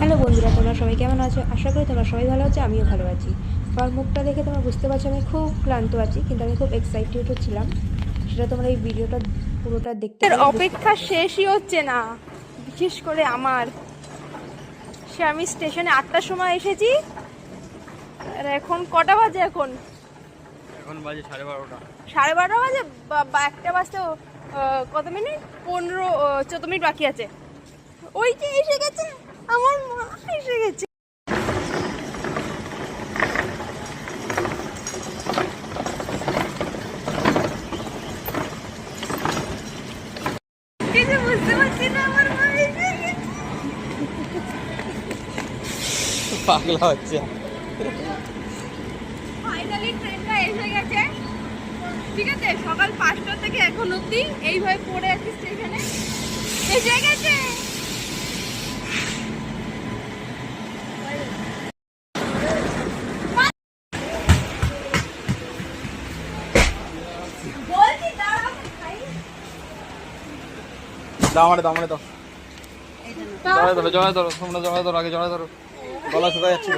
Hello বন্ধুরা, তোমরা সবাই কেমন আছো? আশা করি তোমরা সবাই ভালো আছো, আমিও ভালো আছি। আমার মুখটা দেখে তোমরা বুঝতে পারছো আমি খুব ক্লান্ত আছি, কিন্তু আমি খুব এক্সাইটেডও ছিলাম। সেটা তোমরা এই ভিডিওটা পুরোটা দেখতে পেলে বুঝতে অপেক্ষা পারবে। শেষই হচ্ছে না, বিশেষ করে আমার। আমি স্টেশনে 8টার সময় এসেছি, আর এখন কটা বাজে? এখন এখন বাজে 12:30। 12:30 বাজে বা একটা বাজতে কত মিনিট? 14 মিনিট বাকি আছে। ওই যে এসে গেছে, আমার মা এসে গেছে। কিছু বুঝতে পারছি না, আমার মা এসে গেছে। পাগলা হচ্ছে। ফাইনালি ট্রেনটা এসে গেছে। ঠিক আছে, সকাল 5টা থেকে এখন অবধি এইভাবে পড়ে আছি স্টেশনে। এসে গেছে। বলছি দাঁড়াও ভাই। দাও আমারে দাও, আমারে দাও। জড়ায় ধরো, তোমরা জড়ায় ধরো, আগে জড়ায় ধরো। গলা শুকায় যাচ্ছিল।